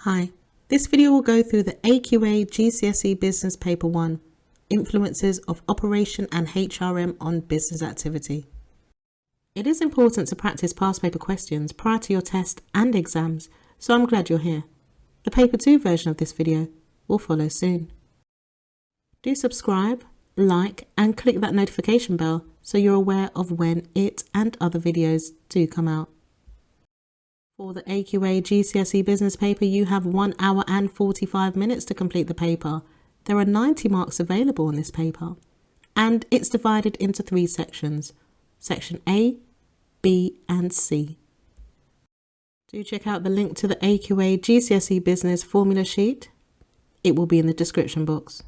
Hi, this video will go through the AQA GCSE Business Paper 1, Influences of Operation and HRM on Business Activity. It is important to practice past paper questions prior to your test and exams, so I'm glad you're here. The Paper 2 version of this video will follow soon. Do subscribe, like and click that notification bell so you're aware of when it and other videos do come out. For the AQA GCSE business paper, you have 1 hour and 45 minutes to complete the paper. There are 90 marks available on this paper, and it's divided into 3 sections, Section A, B and C. Do check out the link to the AQA GCSE business formula sheet. It will be in the description box.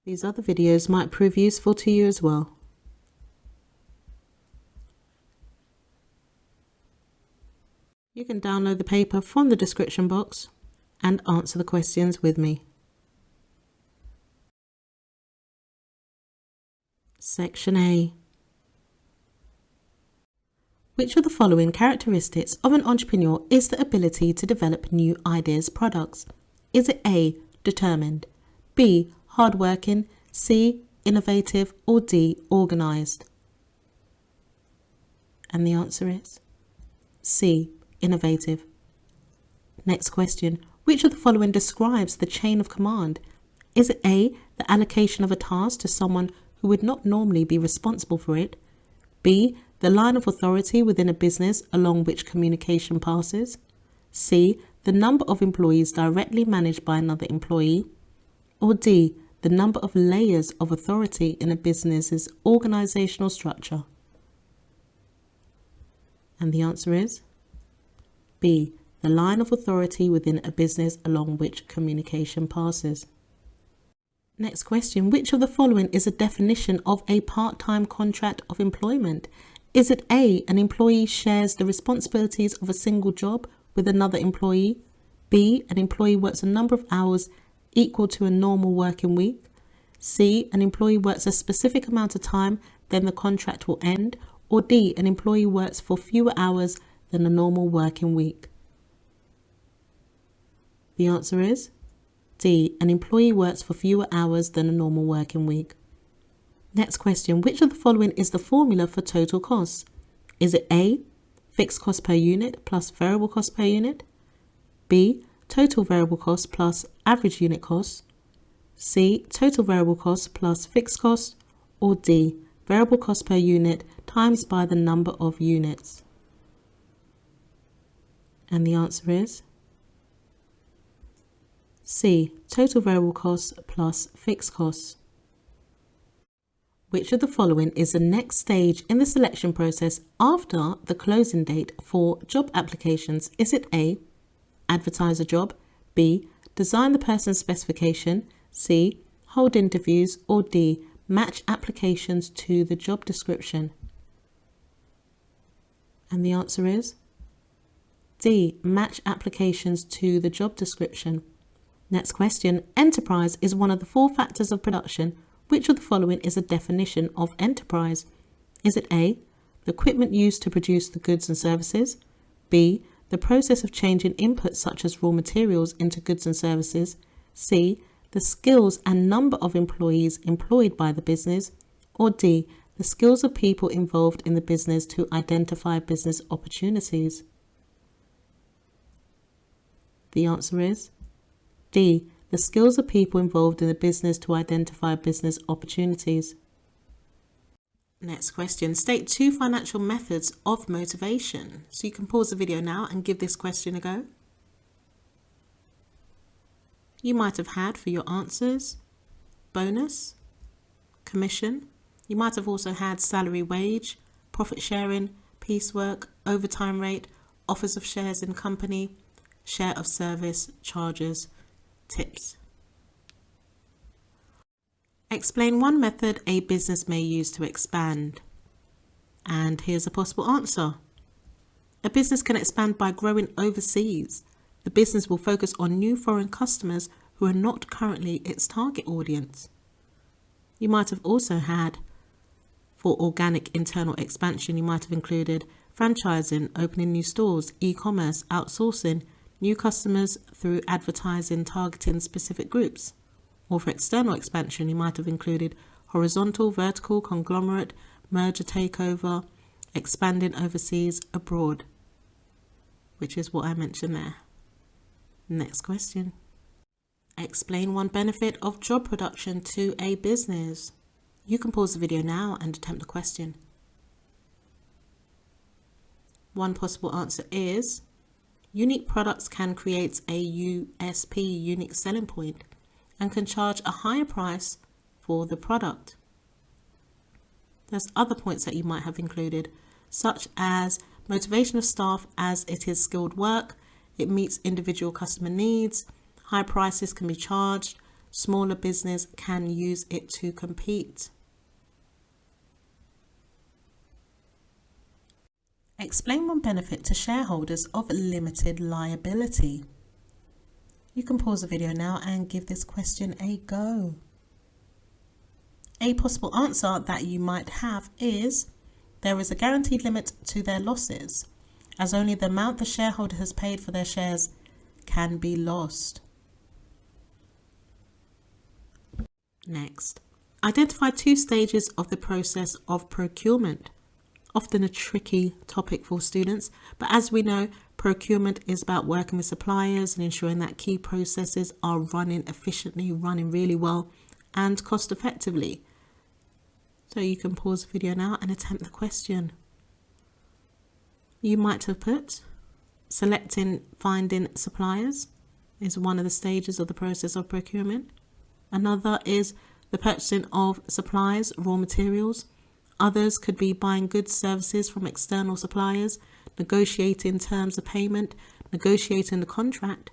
These other videos might prove useful to you as well. You can download the paper from the description box and answer the questions with me. Section A. Which of the following characteristics of an entrepreneur is the ability to develop new ideas, products? Is it A, determined, B, hardworking, C, innovative, or D, organized? And the answer is C, innovative. Next question. Which of the following describes the chain of command? Is it A, the allocation of a task to someone who would not normally be responsible for it? B, the line of authority within a business along which communication passes? C, the number of employees directly managed by another employee? Or D, the number of layers of authority in a business's organizational structure? And the answer is B, the line of authority within a business along which communication passes. Next question. Which of the following is a definition of a part-time contract of employment? Is it A, an employee shares the responsibilities of a single job with another employee? B, an employee works a number of hours equal to a normal working week? C, an employee works a specific amount of time, then the contract will end? Or D, an employee works for fewer hours than a normal working week? The answer is D, an employee works for fewer hours than a normal working week. Next question. Which of the following is the formula for total costs? Is it A, fixed cost per unit plus variable cost per unit? B, total variable cost plus average unit cost? C, total variable cost plus fixed cost? Or D, variable cost per unit times by the number of units? And the answer is C, total variable costs plus fixed costs. Which of the following is the next stage in the selection process after the closing date for job applications? Is it A, advertise a job, B, design the person's specification, C, hold interviews, or D, match applications to the job description? And the answer is D, match applications to the job description. Next question. Enterprise is one of the 4 factors of production. Which of the following is a definition of enterprise? Is it A, the equipment used to produce the goods and services? B, the process of changing inputs such as raw materials into goods and services? C, the skills and number of employees employed by the business? Or D, the skills of people involved in the business to identify business opportunities? The answer is D, the skills of people involved in the business to identify business opportunities. Next question. State 2 financial methods of motivation. So you can pause the video now and give this question a go. You might have had for your answers bonus, commission. You might have also had salary wage, profit sharing, piecework, overtime rate, offers of shares in company, share of service, charges, tips. Explain one method a business may use to expand. And here's a possible answer. A business can expand by growing overseas. The business will focus on new foreign customers who are not currently its target audience. You might have also had, for organic internal expansion, you might have included franchising, opening new stores, e-commerce, outsourcing, new customers through advertising targeting specific groups. Or for external expansion, you might have included horizontal, vertical, conglomerate, merger, takeover, expanding overseas, abroad, which is what I mentioned there. Next question. Explain one benefit of job production to a business. You can pause the video now and attempt the question. One possible answer is, unique products can create a USP, unique selling point, and can charge a higher price for the product. There's other points that you might have included, such as motivation of staff as it is skilled work, it meets individual customer needs, high prices can be charged, smaller business can use it to compete. Explain one benefit to shareholders of limited liability. You can pause the video now and give this question a go. A possible answer that you might have is, there is a guaranteed limit to their losses, as only the amount the shareholder has paid for their shares can be lost. Next, identify 2 stages of the process of procurement. Often a tricky topic for students, but as we know, procurement is about working with suppliers and ensuring that key processes are running efficiently, running really well and cost effectively. So you can pause the video now and attempt the question. You might have put, finding suppliers is one of the stages of the process of procurement. Another is the purchasing of supplies, raw materials. Others could be buying goods, services from external suppliers, negotiating terms of payment, negotiating the contract,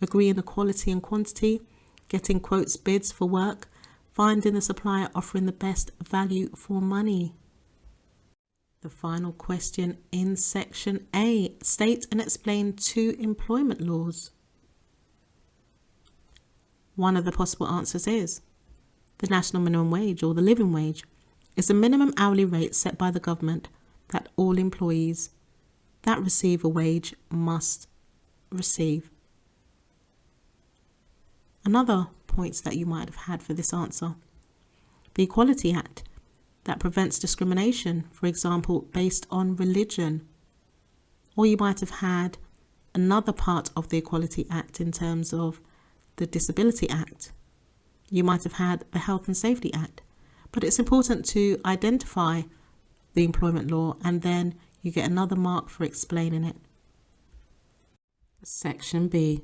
agreeing the quality and quantity, getting quotes, bids for work, finding a supplier offering the best value for money. The final question in section A, state and explain 2 employment laws. One of the possible answers is, the national minimum wage or the living wage is a minimum hourly rate set by the government that all employees that receive a wage must receive. Another points that you might have had for this answer, the Equality Act that prevents discrimination, for example, based on religion. Or you might have had another part of the Equality Act in terms of the Disability Act. You might have had the Health and Safety Act. But it's important to identify the employment law and then you get another mark for explaining it. Section B.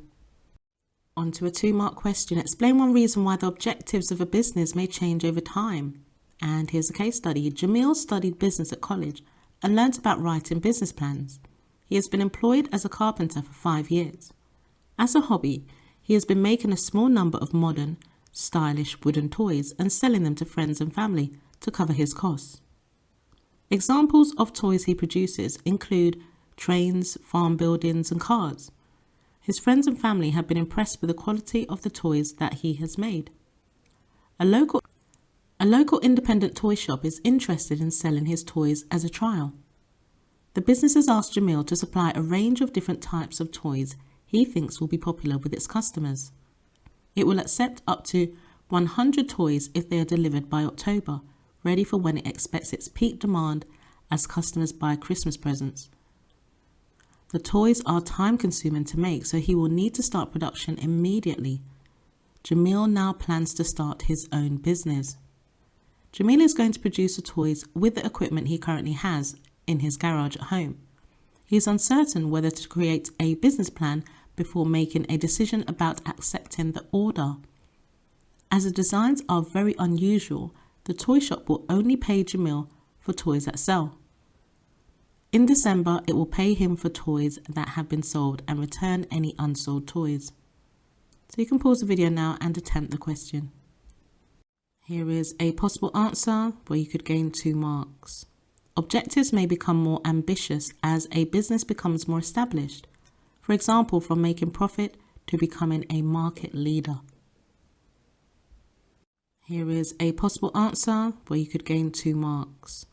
On to a 2-mark question. Explain one reason why the objectives of a business may change over time. And here's a case study. Jamil studied business at college and learnt about writing business plans. He has been employed as a carpenter for 5 years. As a hobby, he has been making a small number of modern, stylish wooden toys and selling them to friends and family to cover his costs. Examples of toys he produces include trains, farm buildings and cars. His friends and family have been impressed with the quality of the toys that he has made. A local independent toy shop is interested in selling his toys as a trial. The business has asked Jamil to supply a range of different types of toys he thinks will be popular with its customers. It will accept up to 100 toys if they are delivered by October, ready for when it expects its peak demand as customers buy Christmas presents. The toys are time-consuming to make, so he will need to start production immediately. Jamil now plans to start his own business. Jamil is going to produce the toys with the equipment he currently has in his garage at home. He is uncertain whether to create a business plan before making a decision about accepting the order. As the designs are very unusual, the toy shop will only pay Jamil for toys that sell. In December, it will pay him for toys that have been sold and return any unsold toys. So you can pause the video now and attempt the question. Here is a possible answer where you could gain 2 marks. Objectives may become more ambitious as a business becomes more established. For example, from making profit to becoming a market leader. Here is a possible answer where you could gain 2 marks.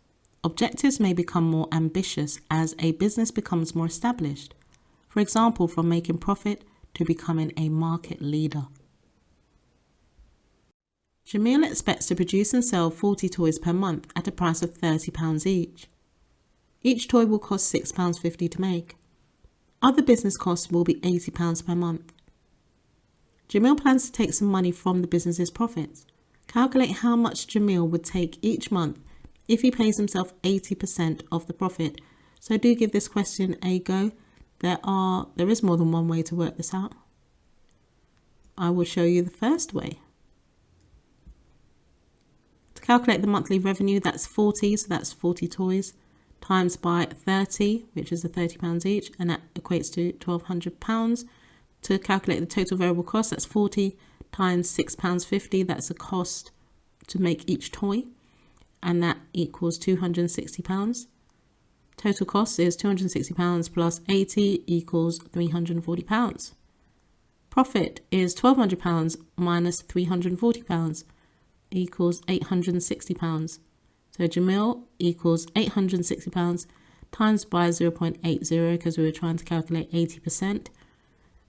Objectives may become more ambitious as a business becomes more established. For example, from making profit to becoming a market leader. Jamil expects to produce and sell 40 toys per month at a price of £30 each. Each toy will cost £6.50 to make. Other business costs will be £80 per month. Jamil plans to take some money from the business's profits. Calculate how much Jamil would take each month if he pays himself 80% of the profit. So do give this question a go. There is more than one way to work this out. I will show you the first way. To calculate the monthly revenue, that's 40, so that's 40 toys, times by 30, which is the £30 each, and that equates to £1,200. To calculate the total variable cost, that's 40 times £6.50, that's the cost to make each toy, and that equals £260. Total cost is £260 plus 80 equals £340. Profit is £1,200 minus £340 equals £860. So Jamil equals £860 times by 0.80 because we were trying to calculate 80%.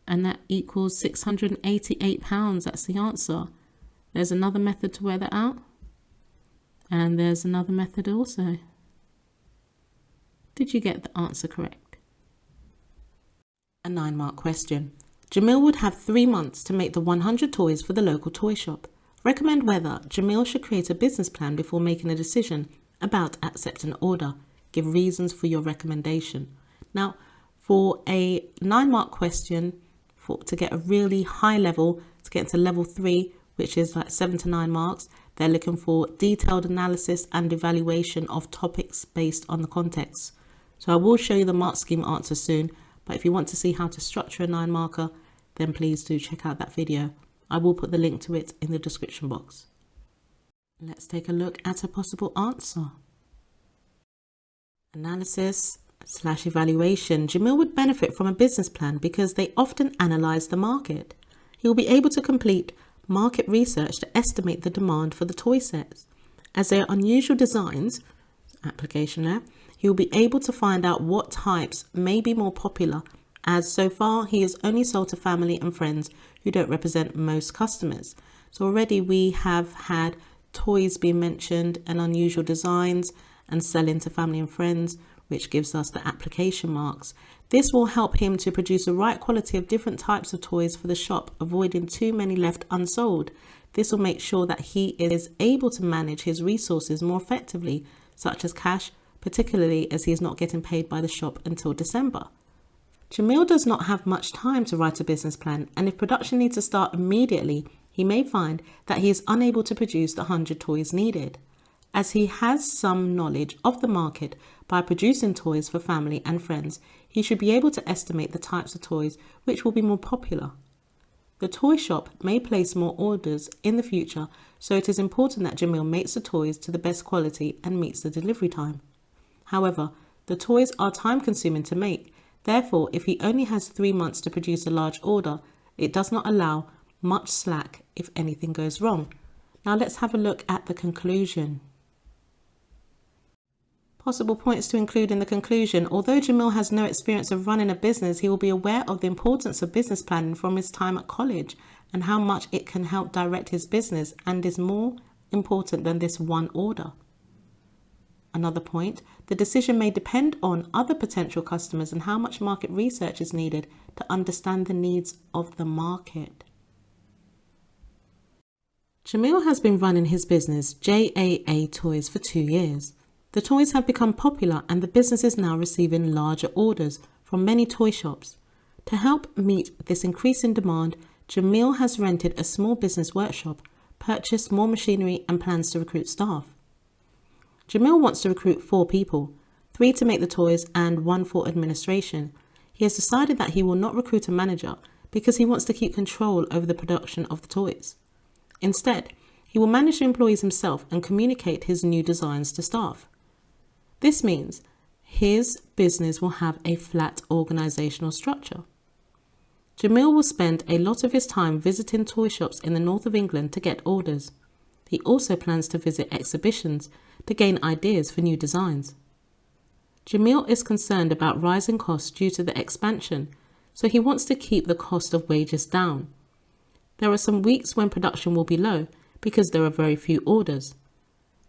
And that equals £688. That's the answer. There's another method to work that out. And there's another method also. Did you get the answer correct? A 9-mark question. Jamil would have 3 months to make the 100 toys for the local toy shop. Recommend whether Jamil should create a business plan before making a decision about accepting an order. Give reasons for your recommendation. Now, for a 9-mark question, to get a really high level, to get into level 3, which is like 7 to 9 marks, they're looking for detailed analysis and evaluation of topics based on the context. So I will show you the mark scheme answer soon, but if you want to see how to structure a 9-marker, then please do check out that video. I will put the link to it in the description box. Let's take a look at a possible answer. Analysis/evaluation. Jamil would benefit from a business plan because they often analyse the market. He will be able to complete market research to estimate the demand for the toy sets. As they are unusual designs, application there, he will be able to find out what types may be more popular, as so far he has only sold to family and friends who don't represent most customers. So already we have had toys being mentioned and unusual designs and selling to family and friends, which gives us the application marks. This will help him to produce the right quality of different types of toys for the shop, avoiding too many left unsold. This will make sure that he is able to manage his resources more effectively, such as cash, particularly as he is not getting paid by the shop until December. Jamil does not have much time to write a business plan, and if production needs to start immediately, he may find that he is unable to produce the 100 toys needed. As he has some knowledge of the market by producing toys for family and friends, he should be able to estimate the types of toys which will be more popular. The toy shop may place more orders in the future, so it is important that Jamil makes the toys to the best quality and meets the delivery time. However, the toys are time-consuming to make. Therefore, if he only has 3 months to produce a large order, it does not allow much slack if anything goes wrong. Now let's have a look at the conclusion. Possible points to include in the conclusion. Although Jamil has no experience of running a business, he will be aware of the importance of business planning from his time at college and how much it can help direct his business and is more important than this one order. Another point, the decision may depend on other potential customers and how much market research is needed to understand the needs of the market. Jamil has been running his business JAA Toys for 2 years. The toys have become popular and the business is now receiving larger orders from many toy shops. To help meet this increasing demand, Jamil has rented a small business workshop, purchased more machinery and plans to recruit staff. Jamil wants to recruit 4 people, 3 to make the toys and 1 for administration. He has decided that he will not recruit a manager because he wants to keep control over the production of the toys. Instead, he will manage the employees himself and communicate his new designs to staff. This means his business will have a flat organisational structure. Jamil will spend a lot of his time visiting toy shops in the north of England to get orders. He also plans to visit exhibitions to gain ideas for new designs. Jamil is concerned about rising costs due to the expansion. so he wants to keep the cost of wages down. There are some weeks when production will be low because there are very few orders.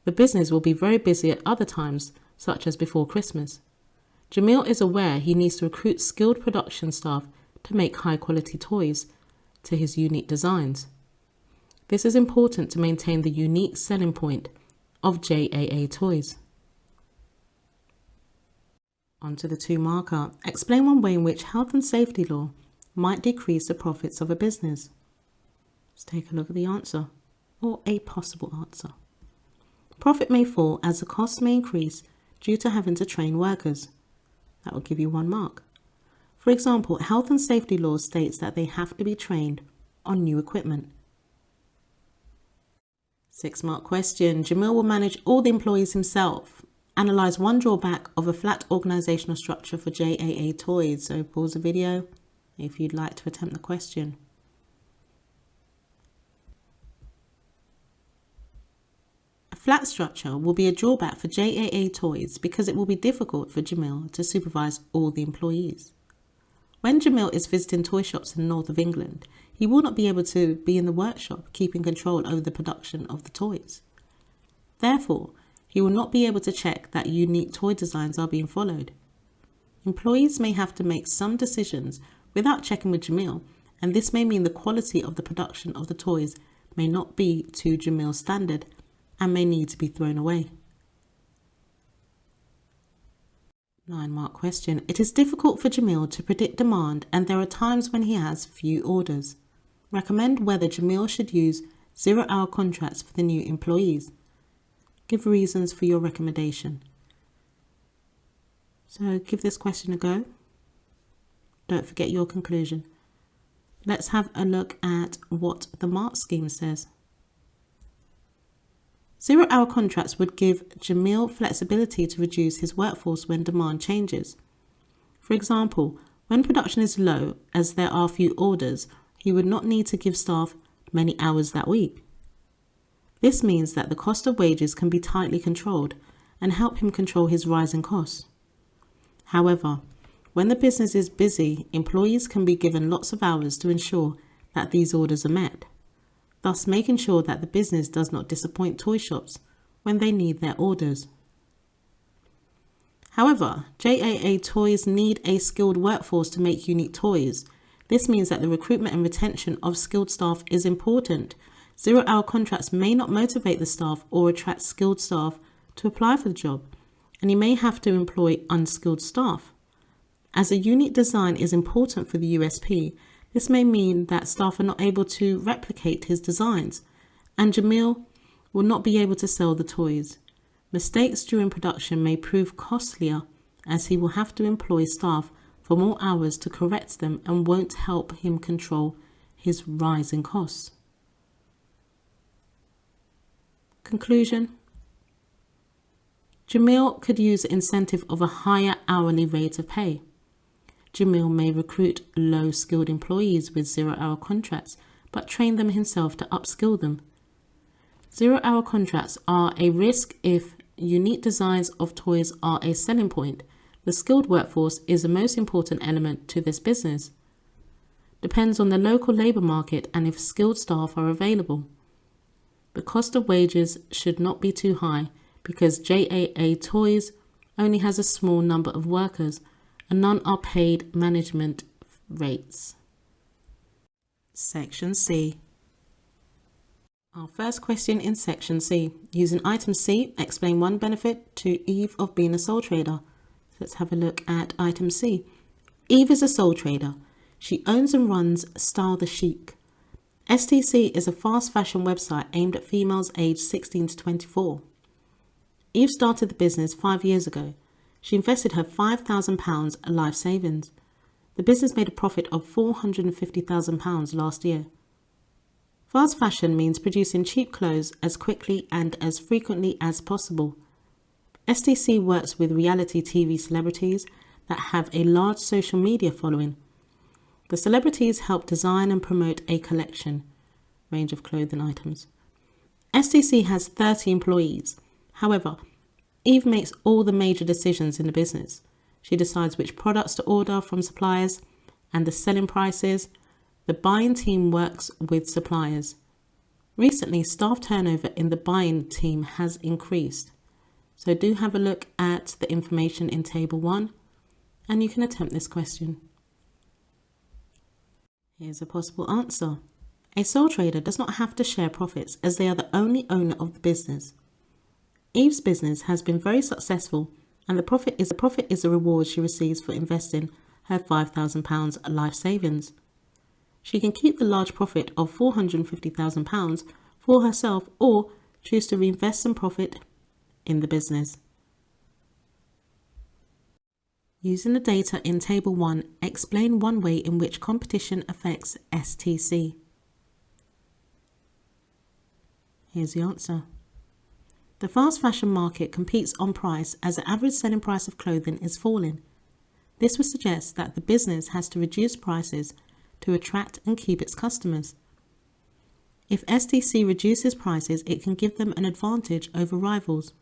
The business will be very busy at other times, such as before Christmas. Jamil is aware he needs to recruit skilled production staff to make high-quality toys to his unique designs. This is important to maintain the unique selling point of JAA toys. On to the 2 marker. Explain one way in which health and safety law might decrease the profits of a business. Let's take a look at the answer, or a possible answer. Profit may fall as the costs may increase due to having to train workers. That will give you 1 mark. For example, health and safety law states that they have to be trained on new equipment. 6 mark question. Jamil will manage all the employees himself. Analyse one drawback of a flat organisational structure for JAA toys. So pause the video if you'd like to attempt the question. A flat structure will be a drawback for JAA toys because it will be difficult for Jamil to supervise all the employees. When Jamil is visiting toy shops in the north of England, he will not be able to be in the workshop keeping control over the production of the toys. Therefore, he will not be able to check that unique toy designs are being followed. Employees may have to make some decisions without checking with Jamil, and this may mean the quality of the production of the toys may not be to Jamil's standard and may need to be thrown away. 9 mark question. It is difficult for Jamil to predict demand and there are times when he has few orders. Recommend whether Jamil should use 0-hour contracts for the new employees. Give reasons for your recommendation. So give this question a go. Don't forget your conclusion. Let's have a look at what the mark scheme says. 0-hour contracts would give Jamil flexibility to reduce his workforce when demand changes. For example, when production is low, as there are few orders, he would not need to give staff many hours that week. This means that the cost of wages can be tightly controlled and help him control his rising costs. However, when the business is busy, employees can be given lots of hours to ensure that these orders are met, thus making sure that the business does not disappoint toy shops when they need their orders. However, JAA toys need a skilled workforce to make unique toys. This means that the recruitment and retention of skilled staff is important. 0-hour contracts may not motivate the staff or attract skilled staff to apply for the job, and he may have to employ unskilled staff. As a unique design is important for the USP, this may mean that staff are not able to replicate his designs, and Jamil will not be able to sell the toys. Mistakes during production may prove costlier, as he will have to employ staff for more hours to correct them and won't help him control his rising costs. Conclusion. Jamil could use the incentive of a higher hourly rate of pay. Jamil may recruit low-skilled employees with 0-hour contracts, but train them himself to upskill them. 0-hour contracts are a risk if unique designs of toys are a selling point. The skilled workforce is the most important element to this business. Depends on the local labour market and if skilled staff are available. The cost of wages should not be too high because JAA Toys only has a small number of workers and none are paid management rates. Section C. Our first question in Section C. Using item C, explain one benefit to Eve of being a sole trader. Let's have a look at item C. Eve is a sole trader. She owns and runs Style the Chic. STC is a fast fashion website aimed at females aged 16 to 24. Eve started the business 5 years ago. She invested her £5,000 life savings. The business made a profit of £450,000 last year. Fast fashion means producing cheap clothes as quickly and as frequently as possible. STC works with reality TV celebrities that have a large social media following. The celebrities help design and promote a collection range of clothing items. STC has 30 employees. However, Eve makes all the major decisions in the business. She decides which products to order from suppliers And the selling prices, the buying team works with suppliers. Recently, staff turnover in the buying team has increased. So do have a look at the information in Table 1 and you can attempt this question. Here's a possible answer. A sole trader does not have to share profits as they are the only owner of the business. Eve's business has been very successful and the profit is a reward she receives for investing her £5,000 life savings. She can keep the large profit of £450,000 for herself or choose to reinvest some profit in the business. Using the data in Table 1, explain one way in which competition affects STC. Here's the answer. The fast fashion market competes on price as the average selling price of clothing is falling. This would suggest that the business has to reduce prices to attract and keep its customers. If STC reduces prices, it can give them an advantage over rivals.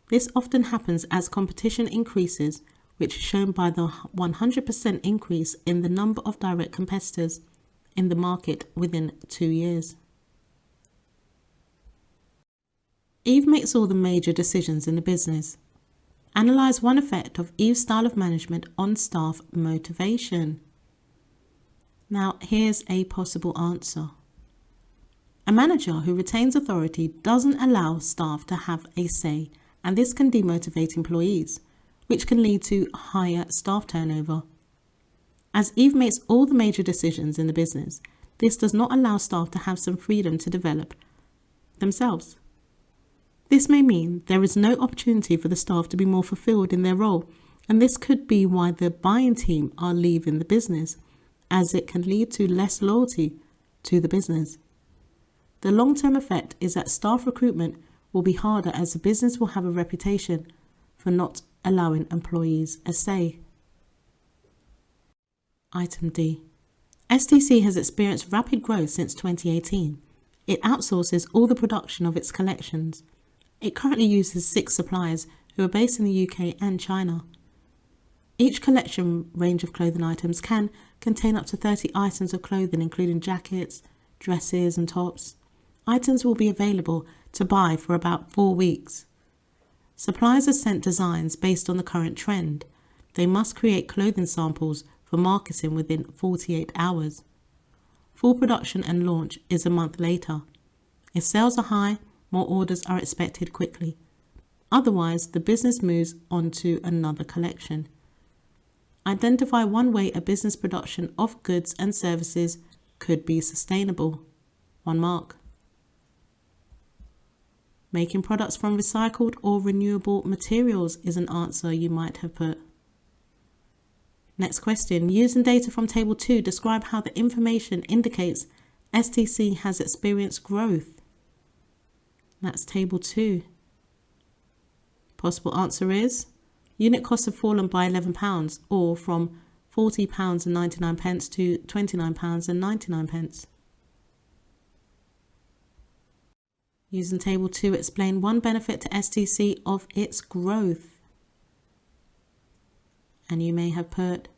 This often happens as competition increases, which is shown by the 100% increase in the number of direct competitors in the market within 2 years. Eve makes all the major decisions in the business. Analyze one effect of Eve's style of management on staff motivation. Now, here's a possible answer. A manager who retains authority doesn't allow staff to have a say, and this can demotivate employees, which can lead to higher staff turnover. As Eve makes all the major decisions in the business, this does not allow staff to have some freedom to develop themselves. This may mean there is no opportunity for the staff to be more fulfilled in their role, and this could be why the buying team are leaving the business, as it can lead to less loyalty to the business. The long-term effect is that staff recruitment will be harder as the business will have a reputation for not allowing employees a say. Item D. STC has experienced rapid growth since 2018. It outsources all the production of its collections. It currently uses 6 suppliers who are based in the UK and China. Each collection range of clothing items can contain up to 30 items of clothing, including jackets, dresses and tops. Items will be available to buy for about 4 weeks. Suppliers are sent designs based on the current trend. They must create clothing samples for marketing within 48 hours. Full production and launch is a month later. If sales are high, more orders are expected quickly. Otherwise, the business moves on to another collection. Identify one way a business production of goods and services could be sustainable. 1 mark. Making products from recycled or renewable materials is an answer you might have put. Next question. Using data from Table 2, describe how the information indicates STC has experienced growth. That's Table 2. Possible answer is unit costs have fallen by £11 or from £40.99 to £29.99. Using Table 2, explain one benefit to STC of its growth. And you may have put,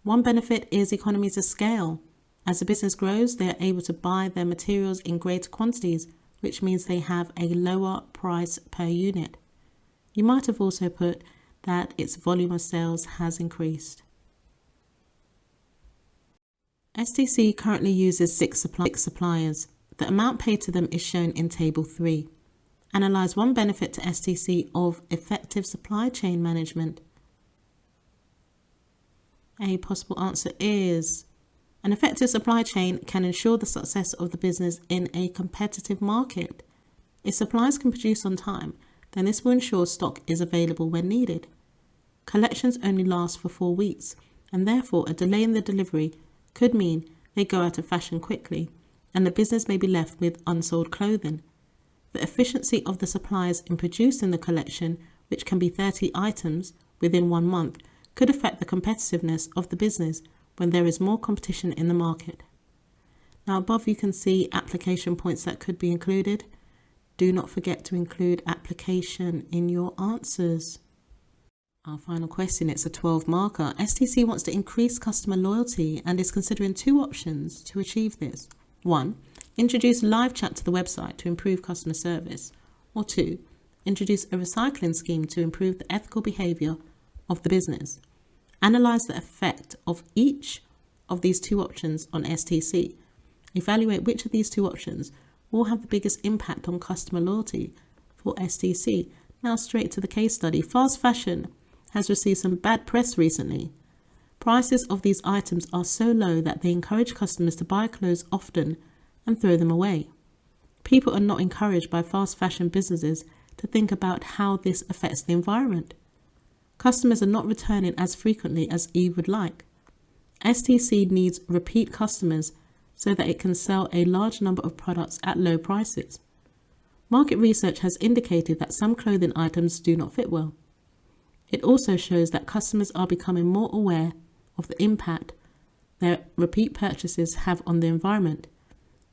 one benefit is economies of scale. As the business grows, they are able to buy their materials in greater quantities, which means they have a lower price per unit. You might have also put that its volume of sales has increased. STC currently uses 6 suppliers. The amount paid to them is shown in Table 3. Analyze one benefit to STC of effective supply chain management. A possible answer is an effective supply chain can ensure the success of the business in a competitive market. If suppliers can produce on time, then this will ensure stock is available when needed. Collections only last for 4 weeks, and therefore a delay in the delivery could mean they go out of fashion quickly, and the business may be left with unsold clothing. The efficiency of the suppliers in producing the collection, which can be 30 items within 1 month, could affect the competitiveness of the business when there is more competition in the market. Now above you can see application points that could be included. Do not forget to include application in your answers. Our final question, it's a 12 marker. STC wants to increase customer loyalty and is considering two options to achieve this. 1. Introduce live chat to the website to improve customer service. Or 2. Introduce a recycling scheme to improve the ethical behaviour of the business. Analyse the effect of each of these two options on STC. Evaluate which of these two options will have the biggest impact on customer loyalty for STC. Now straight to the case study. Fast fashion has received some bad press recently. Prices of these items are so low that they encourage customers to buy clothes often and throw them away. People are not encouraged by fast fashion businesses to think about how this affects the environment. Customers are not returning as frequently as Eve would like. STC needs repeat customers so that it can sell a large number of products at low prices. Market research has indicated that some clothing items do not fit well. It also shows that customers are becoming more aware of the impact their repeat purchases have on the environment.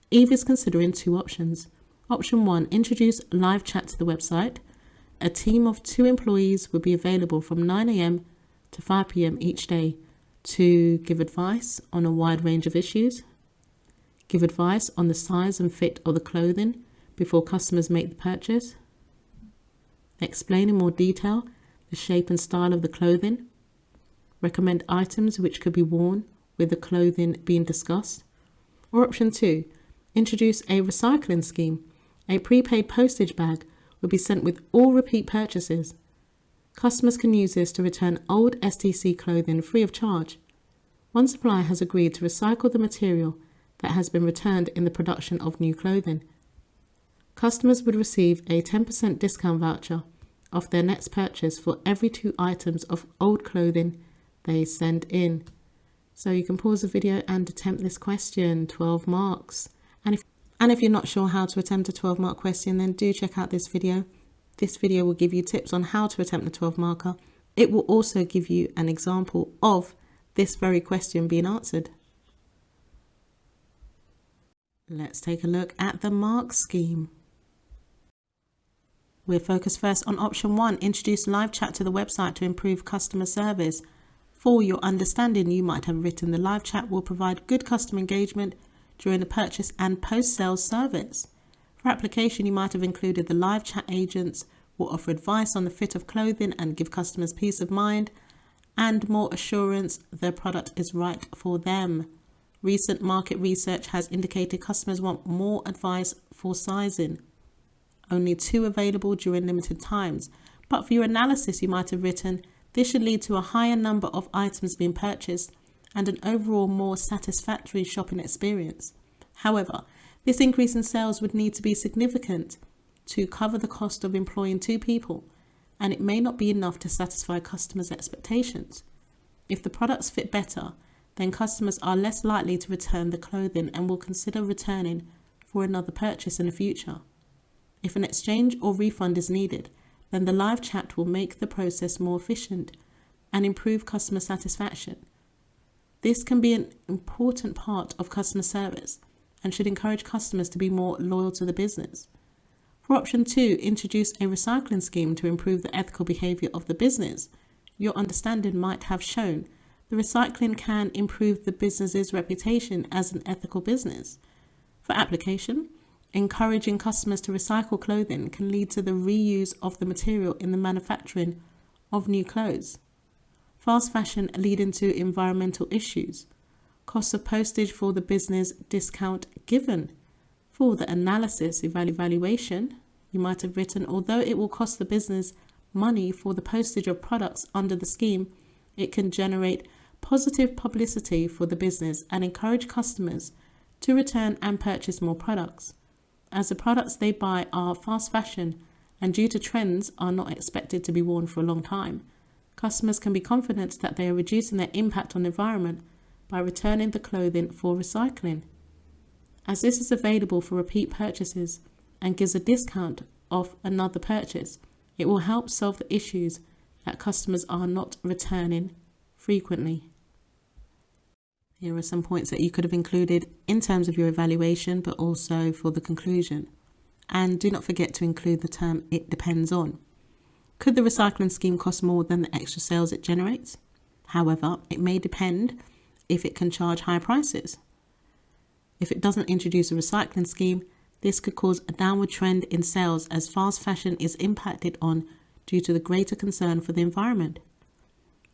Eve is considering two options. Option 1, introduce live chat to the website. A team of 2 employees will be available from 9 a.m. to 5 p.m. each day to give advice on a wide range of issues, give advice on the size and fit of the clothing before customers make the purchase, explain in more detail the shape and style of the clothing, recommend items which could be worn with the clothing being discussed. Or option 2, introduce a recycling scheme. A prepaid postage bag will be sent with all repeat purchases. Customers can use this to return old STC clothing free of charge. One supplier has agreed to recycle the material that has been returned in the production of new clothing. Customers would receive a 10% discount voucher off their next purchase for every 2 items of old clothing they send in. So you can pause the video and attempt this question, 12 marks. And if you're not sure how to attempt a 12-mark question, then do check out this video. This video will give you tips on how to attempt a 12-marker. It will also give you an example of this very question being answered. Let's take a look at the mark scheme. We're focused first on option 1, introduce live chat to the website to improve customer service. For your understanding, you might have written the live chat will provide good customer engagement during the purchase and post-sales service. For application, you might have included the live chat agents will offer advice on the fit of clothing and give customers peace of mind and more assurance their product is right for them. Recent market research has indicated customers want more advice for sizing. Only 2 available during limited times. But for your analysis, you might have written, this should lead to a higher number of items being purchased and an overall more satisfactory shopping experience. However, this increase in sales would need to be significant to cover the cost of employing 2 people, and it may not be enough to satisfy customers' expectations. If the products fit better, then customers are less likely to return the clothing and will consider returning for another purchase in the future. If an exchange or refund is needed, then the live chat will make the process more efficient and improve customer satisfaction. This can be an important part of customer service and should encourage customers to be more loyal to the business. For option 2, introduce a recycling scheme to improve the ethical behaviour of the business. Your understanding might have shown the recycling can improve the business's reputation as an ethical business. For application, encouraging customers to recycle clothing can lead to the reuse of the material in the manufacturing of new clothes. Fast fashion leading to environmental issues. Cost of postage for the business discount given. For the analysis evaluation, you might have written, although it will cost the business money for the postage of products under the scheme, it can generate positive publicity for the business and encourage customers to return and purchase more products. As the products they buy are fast fashion and due to trends are not expected to be worn for a long time, customers can be confident that they are reducing their impact on the environment by returning the clothing for recycling. As this is available for repeat purchases and gives a discount off another purchase, it will help solve the issues that customers are not returning frequently. Here are some points that you could have included in terms of your evaluation, but also for the conclusion. And do not forget to include the term "it depends on." Could the recycling scheme cost more than the extra sales it generates? However, it may depend if it can charge high prices. If it doesn't introduce a recycling scheme, this could cause a downward trend in sales as fast fashion is impacted on due to the greater concern for the environment.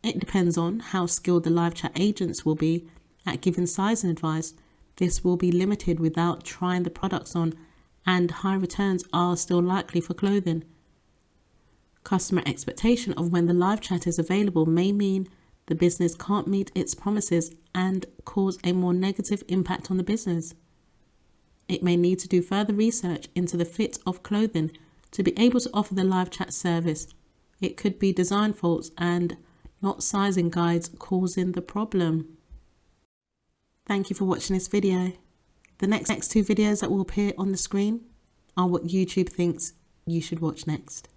It depends on how skilled the live chat agents will be at giving sizing advice. This will be limited without trying the products on, and high returns are still likely for clothing. Customer expectation of when the live chat is available may mean the business can't meet its promises and cause a more negative impact on the business. It may need to do further research into the fit of clothing to be able to offer the live chat service. It could be design faults and not sizing guides causing the problem. Thank you for watching this video. The next two videos that will appear on the screen are what YouTube thinks you should watch next.